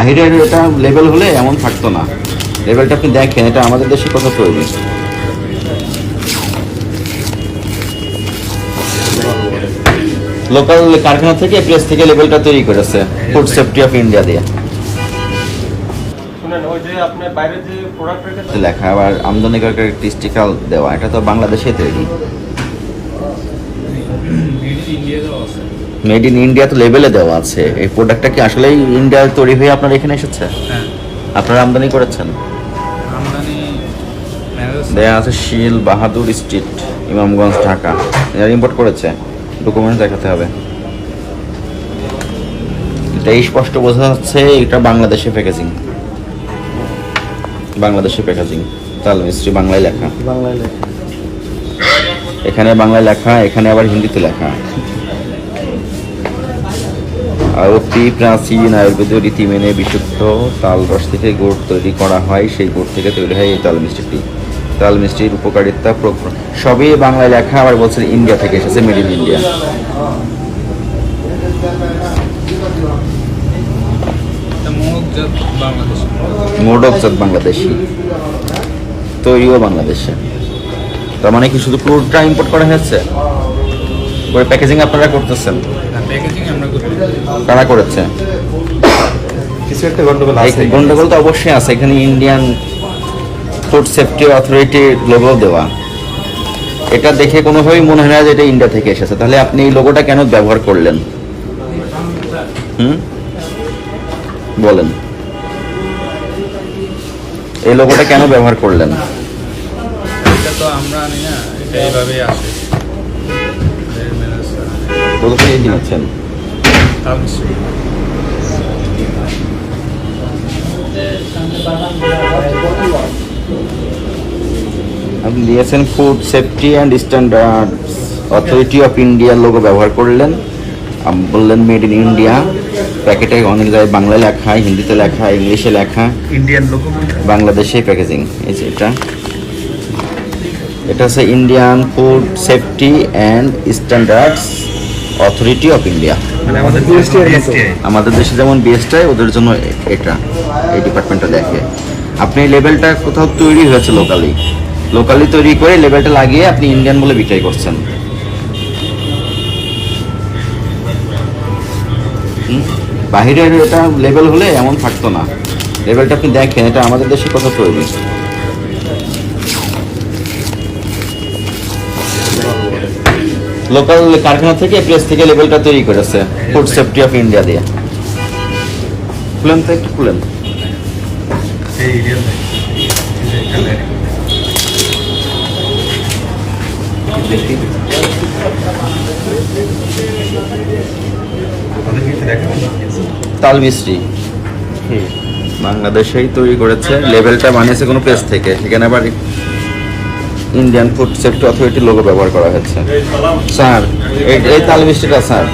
বাহিরের এটা লেভেল হলে এমন থাকতো না। লেভেলটা আপনি দেখেন, এটা আমাদের দেশে কোথাও তৈরি। লোকাল কারখানা থেকে প্রেস থেকে লেভেলটা তৈরি করেছে ফুড সেফটি অফ ইন্ডিয়া দিয়ে লেখা, আবার আমদানিকারকের স্টিকার দেওয়া। এটা তো বাংলাদেশে তৈরি, মেড ইন ইন্ডিয়া তো লেভেলে দেওয়া আছে। এই প্রোডাক্টটা কি আসলেই ইন্ডিয়ায় তৈরি হয়ে আপনার এখানে এসেছে? আপনারা আমদানি করেছেন? দেয়া আছে শিল বাহাদুর স্ট্রিট, ইমামগঞ্জ, ঢাকা। এরা ইম্পোর্ট করেছে, ডকুমেন্টস দেখাতে হবে। এটা স্পষ্ট বোঝা যাচ্ছে এটা বাংলাদেশে প্যাকেজিং, বাংলাদেশে প্যাকেজিং। তাল মিস্ত্রি বাংলায় লেখা, এখানে বাংলায় লেখা, এখানে আবার হিন্দিতে লেখা। অতি প্রাচীন আয়ুর্বেদীয় রীতি মেনে বিশুদ্ধ তাল রস থেকে গুড় তৈরি করা হয়, সেই গুড় থেকে তৈরি হয় এই তাল মিষ্টিটি। তাল মিষ্টির উপকারিতা সবই বাংলায় লেখা, আবার বলছে ইন্ডিয়া থেকে এসেছে, মেড ইন ইন্ডিয়া। মোড়কজাত বাংলাদেশি, তৈরিও বাংলাদেশে। তার মানে কি শুধু ক্রুডটা ইম্পোর্ট করা হয়েছে? ওই প্যাকেজিং আপনারা করতেছেন? কারা করেছে? কিছু একটা গন্ডগোল আছে। গন্ডগোল তো অবশ্যই আছে। এখানে ইন্ডিয়ান ফুড সেফটি অথরিটির লোগো দেওয়া, এটা দেখে কোনোভাবেই মনে হয় না যে এটা ইন্ডিয়া থেকে এসেছে। তাহলে আপনি এই লোগোটা কেন ব্যবহার করলেন? বলেন, এই লোগোটা কেন ব্যবহার করলেন? এটা তো আমরা আনি না, এটা এইভাবেই আসে। কোথা থেকে কিনেছেন? আপনি দিয়েছেন food safety and standards authority of ইন্ডিয়ার লোগো ব্যবহার করলেন, বললেন মেড ইন ইন্ডিয়া। প্যাকেটে অনেক জায়গায় বাংলায় লেখা, হিন্দিতে লেখা, ইংলিশে লেখা, ইন্ডিয়ান লোগো, বাংলাদেশে প্যাকেজিং। এই যে এটা হচ্ছে Indian food safety and standards authority of India. মানে আমাদের আমাদের দেশে যেমন বিএসটাই, ওদের জন্য এটা, এই ডিপার্টমেন্টটা দেখে। আপনি লেভেলটা কোথাও তৈরি হয়েছে লোকালি তৈরি করে লেভেলটা লাগিয়ে আপনি ইন্ডিয়ান বলে বিক্রয় করছেন। বাহিরের এটা লেভেল হলে এমন থাকতো না। লেভেলটা আপনি দেখেন, এটা আমাদের দেশে কোথাও তৈরি। লোকাল কারখানা থেকে প্রেস থেকে লেভেলটা তৈরি করেছে ফুড সেফটি অফ ইন্ডিয়া দিয়ে। খুলেন তো, একটু খুলেন। তাল মিস্ত্রি বাংলাদেশেই তৈরি করেছে, লেভেলটা বানিয়েছে কোনো প্রেস থেকে, সেখানে আবার ইন্ডিয়ান ফুড সেফটি অথরিটির লোগো ব্যবহার করা হয়েছে। স্যার এই তাল মিষ্টিটা স্যার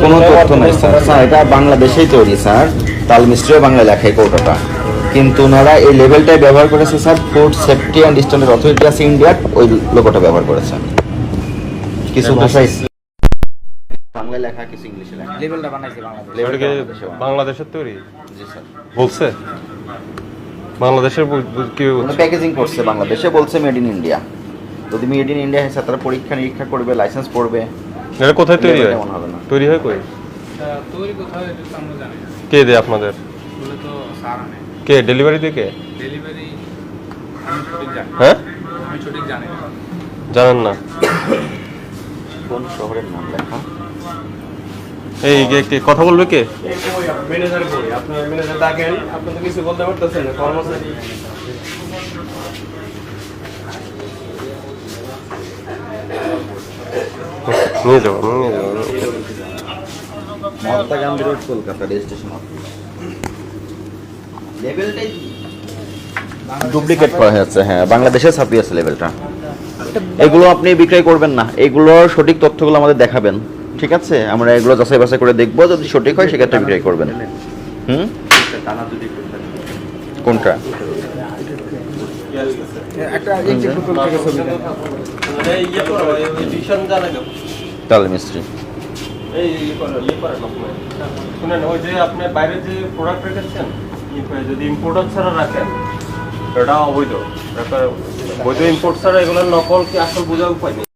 কোনো তথ্য নেই স্যার। স্যার এটা বাংলাদেশেই তৈরি স্যার, তাল মিষ্টিও বাংলায় লেখা এই কৌটাটা, কিন্তু ওনারা এই লেভেলটাই ব্যবহার করেছে sir. Food safety and standard authority আছে ইন্ডিয়ার, ওই লোগোটা ব্যবহার করেছে। কিছু ভাষায় বাংলায় লেখা, কিছু ইংলিশে লেখা। লেভেলটা বানাইছে বাংলাদেশের তৈরি জি স্যার। বলছে বাংলাদেশের কি প্যাকেজিং করছে বাংলাদেশে, বলছে মেড ইন ইন্ডিয়া। যদি মেড ইন ইন্ডিয়া হয় তারা পরীক্ষা নিরীক্ষা করবে, লাইসেন্স পড়বে। এটা কোথায় তৈরি হয়? এমন হবে না। তৈরি হয় কই? তৈরি কোথায় এটা তো আমরা জানি না। কে দেয় আপনাদের? বলে তো স্যার আনে। কে ডেলিভারি দিয়ে? কে ডেলিভারি আমি সঠিক জানি না। হ্যাঁ, আমি সঠিক জানি না। জানেন না? কোন শহরের নাম লেখা? এই কে কথা বলবে? কে ম্যানেজার কই? আপনি ম্যানেজার ডাকেন, আপনি তো কিছু বলতে পারতেছেন না। কর্মচারী নিয়ে যাবো, নিয়ে যাবো। Mahatma Gandhi road, Kolkata, registration office. লেভেলটাই ডুপ্লিকেট করা হয়েছে। হ্যাঁ, বাংলাদেশে ছাপিয়েছে লেভেলটা। এগুলো আপনি বিক্রয় করবেন না, এগুলোর সঠিক তথ্যগুলো আমাদের দেখাবেন, ঠিক আছে? আমরা এগুলো যাচাই বাছাই করে দেখবো, যদি সঠিক হয় সেক্ষেত্রে বিক্রয় করবেন। কোনটা? তাল মিস্ত্রি এই ইয়ে করেন আপনি। শুনেন, ওই যে আপনি বাইরে যে প্রোডাক্ট রেখেছেন, যদি ইম্পোর্টার ছাড়া রাখেন এটা অবৈধ। বৈধ ইম্পোর্ট ছাড়া এগুলোর নকল কি আসল বোঝার উপায় নেই।